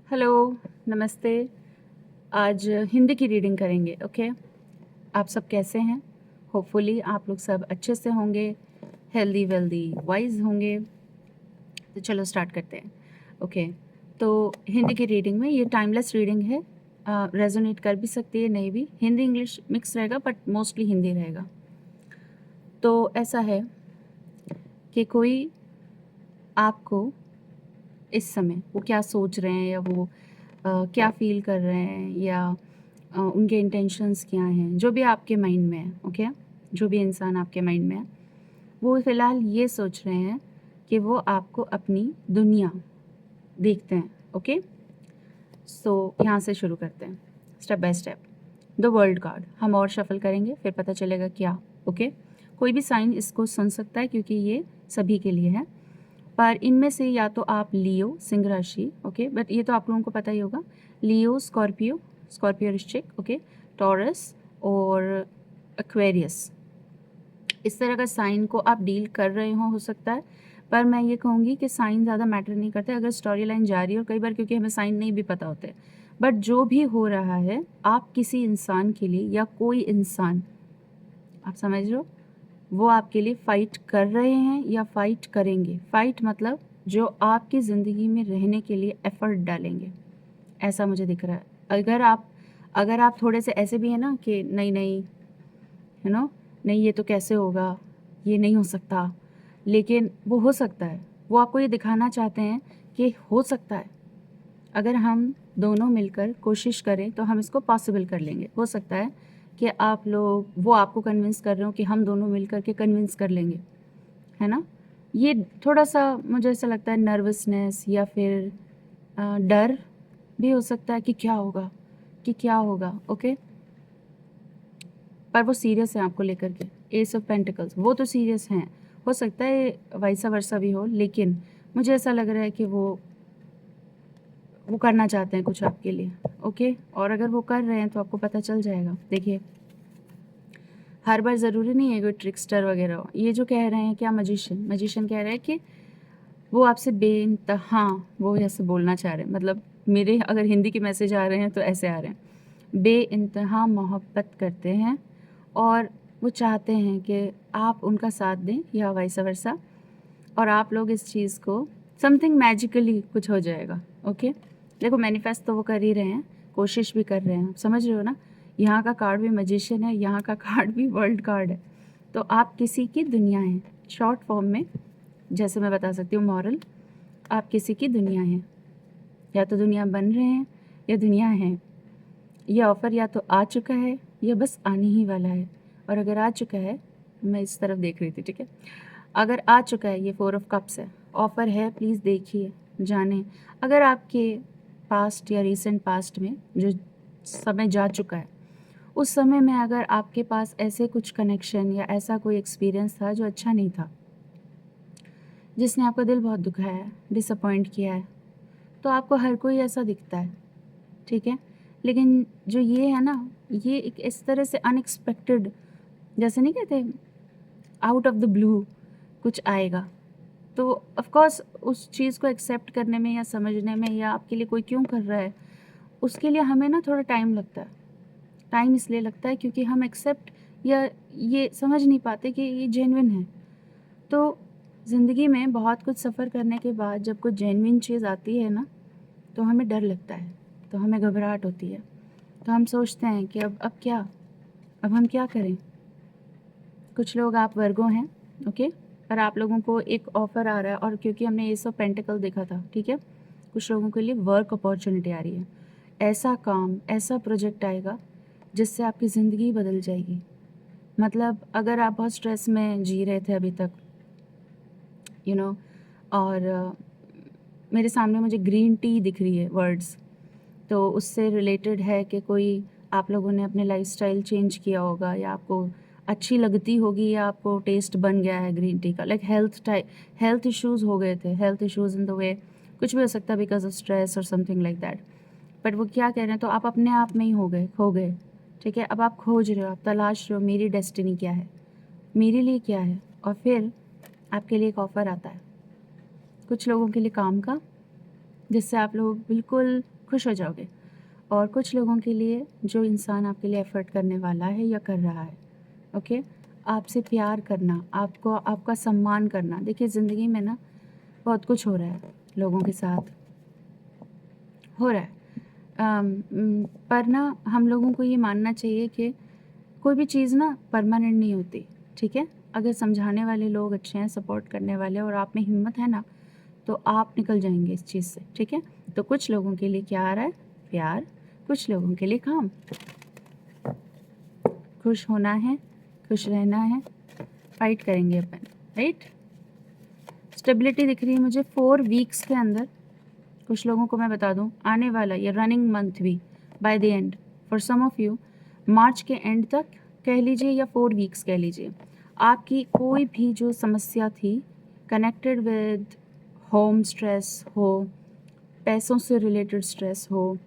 Hello, नमस्ते। आज हिंदी की रीडिंग करेंगे, ओके? आप सब कैसे हैं? होपफुली आप लोग सब अच्छे से होंगे, हेल्दी वेल्दी वाइज होंगे। तो चलो स्टार्ट करते हैं, ओके? तो हिंदी की रीडिंग में ये टाइमलेस रीडिंग है, रेजोनेट कर भी सकती है, नहीं भी। हिंदी इंग्लिश मिक्स रहेगा बट मोस्टली हिंदी रहेगा। तो ऐसा है कि कोई आपको इस समय वो क्या सोच रहे हैं या वो क्या फ़ील कर रहे हैं या उनके इंटेंशंस क्या हैं, जो भी आपके माइंड में है, ओके? जो भी इंसान आपके माइंड में है, वो फ़िलहाल ये सोच रहे हैं कि वो आपको अपनी दुनिया देखते हैं, ओके? सो यहाँ से शुरू करते हैं, step by step. The world card हम और शफल करेंगे, फिर पता चलेगा क्या, ओके? कोई भी साइन इसको सुन सकता है क्योंकि ये सभी के लिए है। पर इनमें से या तो आप लियो सिंह राशि, ओके, बट ये तो आप लोगों को पता ही होगा। लियो स्कॉर्पियो, स्कॉर्पियो वृश्चिक, ओके, टॉरस और एक्वेरियस, इस तरह का साइन को आप डील कर रहे हो सकता है। पर मैं ये कहूँगी कि साइन ज़्यादा मैटर नहीं करते अगर स्टोरी लाइन जा रही है, और कई बार क्योंकि हमें साइन नहीं भी पता होते। बट जो भी हो रहा है, आप किसी इंसान के लिए या कोई इंसान, आप समझ रहे हो, वो आपके लिए फ़ाइट कर रहे हैं या फ़ाइट करेंगे। फ़ाइट मतलब जो आपकी ज़िंदगी में रहने के लिए एफ़र्ट डालेंगे, ऐसा मुझे दिख रहा है। अगर आप थोड़े से ऐसे भी हैं ना कि नहीं नहीं, नहीं ये तो कैसे होगा, ये नहीं हो सकता, लेकिन वो हो सकता है। वो आपको ये दिखाना चाहते हैं कि हो सकता है। अगर हम दोनों मिलकर कोशिश करें तो हम इसको पॉसिबल कर लेंगे। हो सकता है कि आप लोग, वो आपको कन्विंस कर रहे हो कि हम दोनों मिल कर के कन्विंस कर लेंगे, है ना? ये थोड़ा सा मुझे ऐसा लगता है नर्वसनेस या फिर डर भी हो सकता है कि क्या होगा, ओके? पर वो सीरियस हैं आपको लेकर के। एस ऑफ पेंटिकल्स, वो तो सीरियस हैं। हो सकता है वाइसा वर्सा भी हो, लेकिन मुझे ऐसा लग रहा है कि वो करना चाहते हैं कुछ आपके लिए, ओके? और अगर वो कर रहे हैं तो आपको पता चल जाएगा। देखिए, हर बार ज़रूरी नहीं है कोई ट्रिकस्टर वगैरह हो। ये जो कह रहे हैं क्या, मजिशियन कह रहे हैं कि वो आपसे बेइंतहा, वो ऐसे बोलना चाह रहे हैं, मतलब मेरे अगर हिंदी के मैसेज आ रहे हैं तो ऐसे आ रहे हैं, बेइंतहा मोहब्बत करते हैं और वो चाहते हैं कि आप उनका साथ दें या वाइस वर्सा, और आप लोग इस चीज़ को समथिंग मैजिकली कुछ हो जाएगा, ओके? देखो, मैनिफेस्ट तो वो कर ही रहे हैं, कोशिश भी कर रहे हैं, आप समझ रहे हो ना? यहाँ का कार्ड भी मैजिशियन है, यहाँ का कार्ड भी वर्ल्ड कार्ड है। तो आप किसी की दुनिया हैं, शॉर्ट फॉर्म में जैसे मैं बता सकती हूँ मॉरल, आप किसी की दुनिया हैं। या तो दुनिया बन रहे हैं या दुनिया है। ये ऑफ़र या तो आ चुका है या बस आने ही वाला है। और अगर आ चुका है, मैं इस तरफ देख रही थी, ठीक है? अगर आ चुका है, ये 4 ऑफ कप्स है, ऑफ़र है, प्लीज़ देखिए, जानें। अगर आपके पास्ट या रीसेंट पास्ट में जो समय जा चुका है, उस समय में अगर आपके पास ऐसे कुछ कनेक्शन या ऐसा कोई एक्सपीरियंस था जो अच्छा नहीं था, जिसने आपका दिल बहुत दुखाया है, डिसअपॉइंट किया है, तो आपको हर कोई ऐसा दिखता है, ठीक है? लेकिन जो ये है ना, ये एक इस तरह से अनएक्सपेक्टेड, जैसे नहीं कहते आउट ऑफ द ब्लू कुछ आएगा, तो ऑफ कोर्स उस चीज़ को एक्सेप्ट करने में या समझने में या आपके लिए कोई क्यों कर रहा है, उसके लिए हमें ना थोड़ा टाइम लगता है। टाइम इसलिए लगता है क्योंकि हम एक्सेप्ट या ये समझ नहीं पाते कि ये जेन्युइन है। तो ज़िंदगी में बहुत कुछ सफ़र करने के बाद जब कोई जेन्युइन चीज़ आती है ना, तो हमें डर लगता है, तो हमें घबराहट होती है, तो हम सोचते हैं कि अब क्या, अब हम क्या करें? कुछ लोग आप वर्गो हैं, ओके? पर आप लोगों को एक ऑफ़र आ रहा है, और क्योंकि हमने एस ऑफ पेंटिकल देखा था, ठीक है? कुछ लोगों के लिए वर्क अपॉर्चुनिटी आ रही है। ऐसा काम, ऐसा प्रोजेक्ट आएगा जिससे आपकी ज़िंदगी बदल जाएगी। मतलब अगर आप बहुत स्ट्रेस में जी रहे थे अभी तक, यू नो, और मेरे सामने मुझे ग्रीन टी दिख रही है वर्ड्स, तो उससे रिलेटेड है कि कोई आप लोगों ने अपने लाइफस्टाइल चेंज किया होगा या आपको अच्छी लगती होगी या आपको टेस्ट बन गया है ग्रीन टी का, लाइक हेल्थ इश्यूज़ हो गए थे, health issues in the way, कुछ भी हो सकता है बिकॉज ऑफ स्ट्रेस और समथिंग लाइक दैट। बट वो क्या कह रहे हैं, तो आप अपने आप में ही खो गए, ठीक है? अब आप खोज रहे हो, आप तलाश रहे हो मेरी डेस्टिनी क्या है, मेरे लिए क्या है, और फिर आपके लिए एक ऑफ़र आता है कुछ लोगों के लिए काम का, जिससे आप लोग बिल्कुल खुश हो जाओगे। और कुछ लोगों के लिए जो इंसान आपके लिए एफ़र्ट करने वाला है या कर रहा है, ओके, आपसे प्यार करना, आपको आपका सम्मान करना। देखिए ज़िंदगी में ना बहुत कुछ हो रहा है, लोगों के साथ हो रहा है। पर ना हम लोगों को ये मानना चाहिए कि कोई भी चीज़ ना परमानेंट नहीं होती, ठीक है? अगर समझाने वाले लोग अच्छे हैं, सपोर्ट करने वाले, और आप में हिम्मत है ना, तो आप निकल जाएंगे इस चीज़ से, ठीक है? तो कुछ लोगों के लिए क्या आ रहा है? प्यार, कुछ लोगों के लिए काम। खुश होना है, खुश रहना है, फाइट करेंगे अपन, राइट? स्टेबिलिटी दिख रही है मुझे 4 वीक्स के अंदर। कुछ लोगों को मैं बता दूं, आने वाला ये रनिंग मंथ भी by the end, for some of you March के एंड तक कह लीजिए या 4 वीक्स कह लीजिए, आपकी कोई भी जो समस्या थी कनेक्टेड विद होम स्ट्रेस हो, पैसों से रिलेटेड स्ट्रेस हो,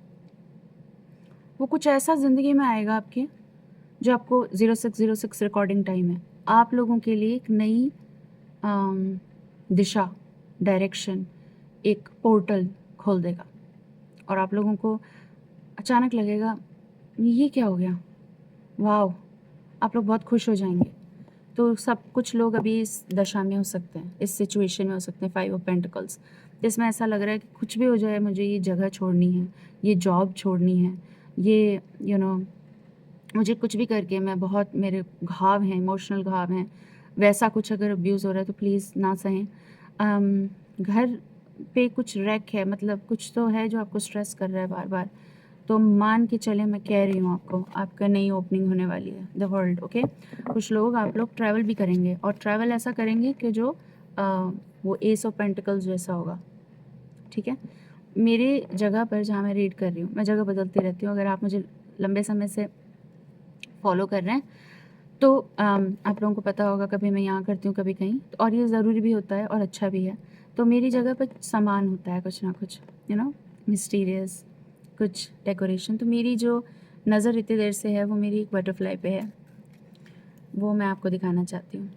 वो कुछ ऐसा ज़िंदगी में आएगा आपके, जो आपको 0606 रिकॉर्डिंग टाइम है, आप लोगों के लिए एक नई दिशा, डायरेक्शन, एक पोर्टल खोल देगा। और आप लोगों को अचानक लगेगा ये क्या हो गया, वाह, आप लोग बहुत खुश हो जाएंगे। तो सब कुछ लोग अभी इस दशा में हो सकते हैं, इस सिचुएशन में हो सकते हैं, 5 ऑफ पेंटिकल्स, जिसमें ऐसा लग रहा है कि कुछ भी हो जाए, मुझे ये जगह छोड़नी है, ये जॉब छोड़नी है, ये मुझे कुछ भी करके, मैं बहुत, मेरे घाव हैं, इमोशनल घाव हैं, वैसा कुछ अगर अब्यूज़ हो रहा है तो प्लीज़ ना सहें। घर पे कुछ रैक है, मतलब कुछ तो है जो आपको स्ट्रेस कर रहा है बार बार, तो मान के चले, मैं कह रही हूँ आपको, आपका नई ओपनिंग होने वाली है, द वर्ल्ड, ओके। कुछ लोग, आप लोग ट्रैवल भी करेंगे, और ट्रैवल ऐसा करेंगे कि जो वो एस ऑफ पेंटिकल्स जैसा होगा, ठीक है। मेरी जगह पर जहाँ मैं रीड कर रही हूँ, मैं जगह बदलती रहती हूँ, अगर आप मुझे लंबे समय से फॉलो कर रहे हैं तो आप लोगों को पता होगा, कभी मैं यहाँ करती हूँ, कभी कहीं, और ये ज़रूरी भी होता है और अच्छा भी है। तो मेरी जगह पर सामान होता है कुछ ना कुछ, मिस्टीरियस, कुछ डेकोरेशन। तो मेरी जो नज़र इतनी देर से है वो मेरी एक बटरफ्लाई पे है, वो मैं आपको दिखाना चाहती हूँ।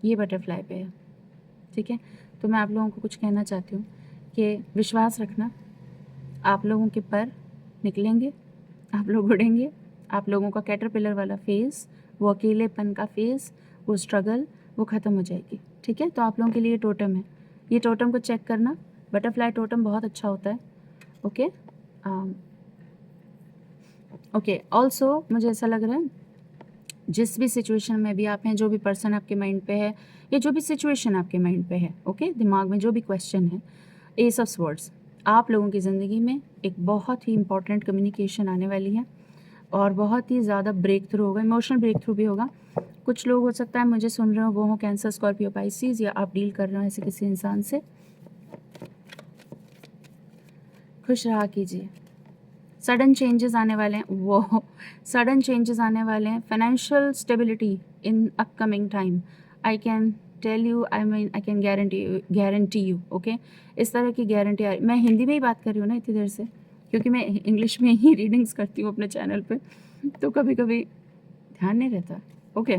ये बटरफ्लाई पे है, ठीक है। तो मैं आप लोगों को कुछ कहना चाहती हूँ कि विश्वास रखना, आप लोगों के पर निकलेंगे, आप लोग उड़ेंगे, आप लोगों का कैटरपिलर वाला फेज़, वो अकेलेपन का फेज़, वो स्ट्रगल, वो ख़त्म हो जाएगी, ठीक है। तो आप लोगों के लिए टोटम है, ये टोटम को चेक करना, बटरफ्लाई टोटम बहुत अच्छा होता है, ओके। ओके, ऑल्सो मुझे ऐसा लग रहा है, जिस भी सिचुएशन में भी आप हैं, जो भी पर्सन आपके माइंड पे है, या जो भी सिचुएशन आपके माइंड पे है, ओके, दिमाग में जो भी क्वेश्चन है, एस ऑफ स्वर्ड्स, आप लोगों की ज़िंदगी में एक बहुत ही इंपॉर्टेंट कम्युनिकेशन आने वाली है, और बहुत ही ज़्यादा ब्रेक थ्रू होगा, इमोशनल ब्रेक थ्रू भी होगा। कुछ लोग हो सकता है मुझे सुन रहे हो, वो हो कैंसर, स्कॉर्पियो, पाइसिस, या आप डील कर रहे हो ऐसे किसी इंसान से। खुश रहा कीजिए, सडन चेंजेस आने वाले हैं, वो सडन चेंजेस आने वाले हैं, financial stability in upcoming time, I can tell you, I can guarantee you, okay. इस तरह की गारंटी आ रही। मैं हिंदी में ही बात कर रही हूँ ना इतनी देर से, क्योंकि मैं इंग्लिश में ही रीडिंग्स करती हूँ अपने चैनल पे, तो कभी कभी ध्यान नहीं रहता, ओके।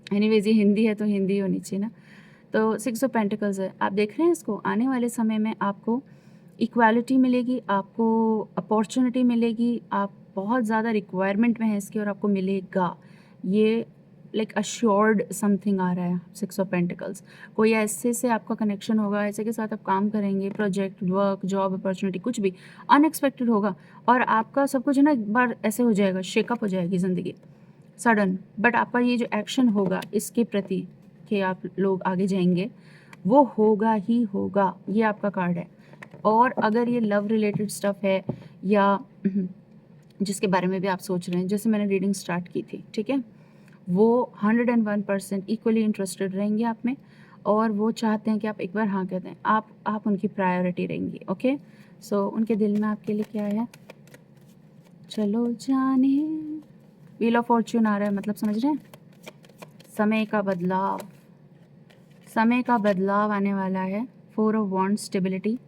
एनीवेज, ये हिंदी है तो हिंदी होनी चाहिए ना। तो 6 ऑफ पेंटिकल्स है, आप देख रहे हैं इसको, आने वाले समय में आपको इक्वालिटी मिलेगी, आपको अपॉर्चुनिटी मिलेगी, आप बहुत ज़्यादा रिक्वायरमेंट में है इसकी, और आपको मिलेगा। ये लाइक अश्योर्ड समथिंग आ रहा है, 6 ऑफ पेंटिकल्स। कोई ऐसे से आपका कनेक्शन होगा, ऐसे के साथ आप काम करेंगे, प्रोजेक्ट, वर्क, जॉब, अपॉर्चुनिटी, कुछ भी अनएक्सपेक्टेड होगा, और आपका सब कुछ है ना, एक बार ऐसे हो जाएगा, शेकअप हो जाएगी ज़िंदगी सडन। बट आपका ये जो एक्शन होगा इसके प्रति कि आप लोग आगे जाएंगे, वो होगा ही होगा, ये आपका कार्ड है। और अगर ये लव रिलेटेड स्टफ़ है, या जिसके बारे में भी आप सोच रहे हैं, जैसे मैंने रीडिंग स्टार्ट की थी, ठीक है, वो 101% इक्वली इंटरेस्टेड रहेंगे आप में, और वो चाहते हैं कि आप एक बार हाँ कह दें, आप उनकी प्रायोरिटी रहेंगी, ओके। सो उनके दिल में आपके लिए क्या है, चलो जाने, व्हील ऑफ फॉर्च्यून आ रहा है, मतलब समझ रहे हैं, समय का बदलाव, समय का बदलाव आने वाला है। 4 ऑफ वॉन्ड्स, स्टेबिलिटी,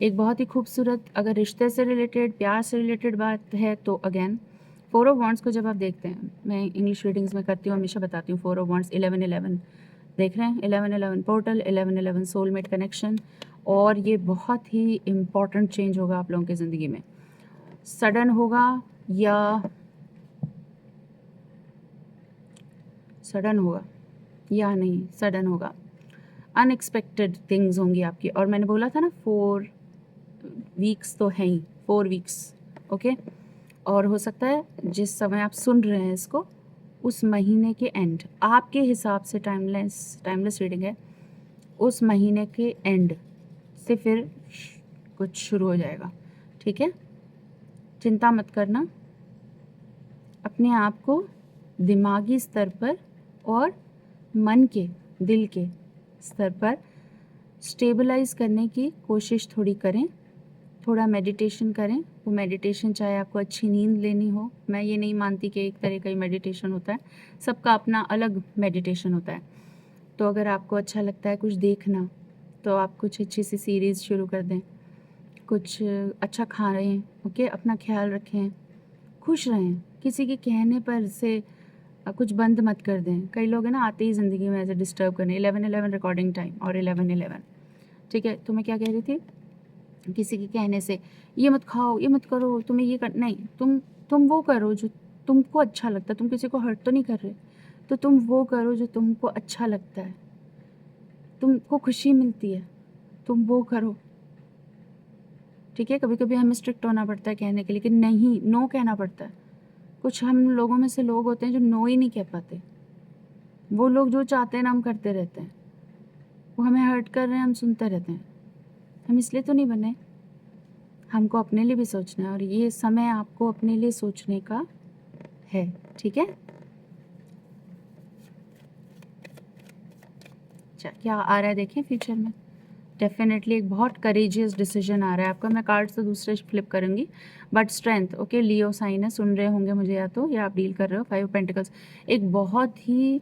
एक बहुत ही खूबसूरत, अगर रिश्ते से रिलेटेड, प्यार से रिलेटेड बात है तो अगेन 4 ऑफ वॉन्ड्स को जब आप देखते हैं, मैं इंग्लिश रीडिंग्स में करती हूँ, हमेशा बताती हूँ 4 ऑफ वॉन्ड्स 11-11 देख रहे हैं, 11-11 पोर्टल, 11-11 सोलमेट कनेक्शन, और ये बहुत ही इम्पॉर्टेंट चेंज होगा आप लोगों की ज़िंदगी में। सडन होगा या नहीं, सडन होगा। अनएक्सपेक्टेड थिंग्स होंगी आपकी। और मैंने बोला था ना 4 वीक्स तो हैं ही, 4 वीक्स, ओके। और हो सकता है जिस समय आप सुन रहे हैं इसको, उस महीने के एंड, आपके हिसाब से टाइमलेस रीडिंग है, उस महीने के एंड से फिर कुछ शुरू हो जाएगा, ठीक है। चिंता मत करना, अपने आप को दिमागी स्तर पर और मन के, दिल के स्तर पर स्टेबलाइज करने की कोशिश थोड़ी करें। थोड़ा मेडिटेशन करें। वो मेडिटेशन चाहे आपको अच्छी नींद लेनी हो, मैं ये नहीं मानती कि एक तरह का ही मेडिटेशन होता है, सबका अपना अलग मेडिटेशन होता है। तो अगर आपको अच्छा लगता है कुछ देखना, तो आप कुछ अच्छी सी सीरीज़ शुरू कर दें, कुछ अच्छा खा रहे हैं, ओके, अपना ख्याल रखें, खुश रहें, किसी के कहने पर से कुछ बंद मत कर दें। कई लोग हैं ना, आते ही ज़िंदगी में ऐसे डिस्टर्ब करने, 11:11 रिकॉर्डिंग टाइम और 11:11, ठीक है। तो मैं क्या कह रही थी, किसी के कहने से ये मत खाओ, ये मत करो, तुम्हें ये कर, नहीं, तुम वो करो जो तुमको अच्छा लगता है। तुम किसी को हर्ट तो नहीं कर रहे, तो तुम वो करो जो तुमको अच्छा लगता है, तुमको खुशी मिलती है, तुम वो करो, ठीक है। कभी कभी हमें स्ट्रिक्ट होना पड़ता है कहने के लिए कि नहीं, नो कहना पड़ता है। कुछ हम लोगों में से लोग होते हैं जो नो ही नहीं कह पाते। वो लोग जो चाहते हैं ना हम करते रहते हैं, वो हमें हर्ट कर रहे हैं, हम सुनते रहते हैं। हम इसलिए तो नहीं बने, हमको अपने लिए भी सोचना है, और ये समय आपको अपने लिए सोचने का है, ठीक है। अच्छा, क्या आ रहा है देखें फ्यूचर में। डेफिनेटली एक बहुत करेजियस डिसीजन आ रहा है आपका। मैं कार्ड्स तो दूसरे फ्लिप करूँगी, but strength, okay, Leo sign है, सुन रहे होंगे मुझे, या आप डील कर रहे हो। 5 पेंटिकल्स, एक बहुत ही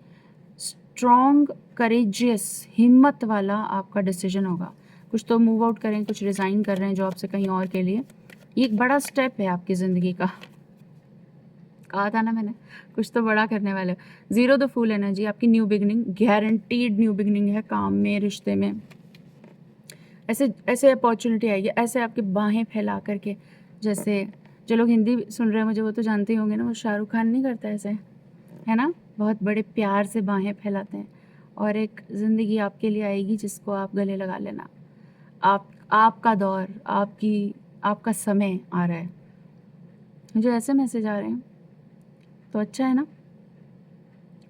स्ट्रॉन्ग, करेजियस, हिम्मत वाला आपका डिसीजन होगा। कुछ तो मूव आउट करें, कुछ रिज़ाइन कर रहे हैं जॉब से कहीं और के लिए। ये एक बड़ा स्टेप है आपकी ज़िंदगी का, कहा था ना मैंने, कुछ तो बड़ा करने वाले हो। 0 द फूल एनर्जी, आपकी new beginning, guaranteed new beginning है, काम में, रिश्ते में। ऐसे ऐसे अपॉर्चुनिटी आएगी, ऐसे आपकी बाहें फैला करके, जैसे जो लोग हिंदी सुन रहे हैं मुझे, वो तो जानते ही होंगे ना, वो शाहरुख खान नहीं करता ऐसे, है ना, बहुत बड़े प्यार से बाहें फैलाते हैं। और एक ज़िंदगी आपके लिए आएगी जिसको आप गले लगा लेना। आपका दौर, आपका समय आ रहा है। मुझे ऐसे मैसेज आ रहे हैं, तो अच्छा है ना।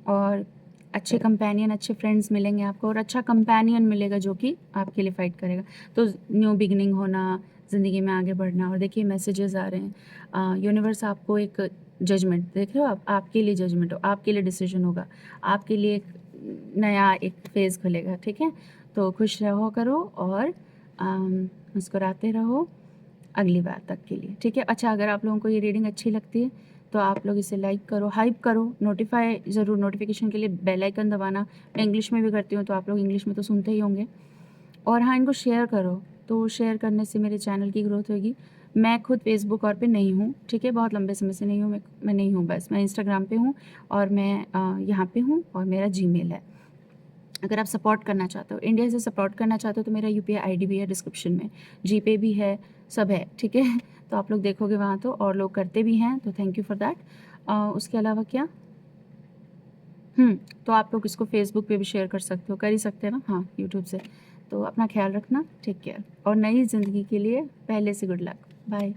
और अच्छे कंपेनियन, अच्छे फ्रेंड्स मिलेंगे आपको, और अच्छा कंपेनियन मिलेगा जो कि आपके लिए फ़ाइट करेगा। तो न्यू बिगनिंग होना, ज़िंदगी में आगे बढ़ना। और देखिए मैसेजेस आ रहे हैं, यूनिवर्स आपको एक जजमेंट, देख रहे हो आप, आपके लिए जजमेंट हो, आपके लिए डिसीजन होगा, आपके लिए एक नया एक फेज़ खुलेगा, ठीक है। तो खुश रहो करो, और मुस्कुराते रहो अगली बार तक के लिए, ठीक है। अच्छा, अगर आप लोगों को ये रीडिंग अच्छी लगती है तो आप लोग इसे लाइक करो, हाइप करो, नोटिफाई ज़रूर, नोटिफिकेशन के लिए बेल आइकन दबाना। मैं इंग्लिश में भी करती हूँ, तो आप लोग इंग्लिश में तो सुनते ही होंगे। और हाँ, इनको शेयर करो, तो शेयर करने से मेरे चैनल की ग्रोथ होगी। मैं खुद फेसबुक और पे नहीं हूँ, ठीक है, बहुत लंबे समय से नहीं हूँ, मैं नहीं हूँ, बस मैं इंस्टाग्राम पे हूँ, और मैं यहाँ पे हूँ, और मेरा जीमेल है। अगर आप सपोर्ट करना चाहते हो, इंडिया से सपोर्ट करना चाहते हो, तो मेरा यूपीआई आईडी भी है डिस्क्रिप्शन में, जीपे भी है, सब है, ठीक है। तो आप लोग देखोगे वहाँ, तो और लोग करते भी हैं, तो थैंक यू फॉर दैट। उसके अलावा क्या, तो आप लोग इसको फेसबुक पे भी शेयर कर सकते हो, कर ही सकते हैं ना, हाँ, यूट्यूब से। तो अपना ख्याल रखना, टेक केयर, और नई ज़िंदगी के लिए पहले से गुड लक, बाय।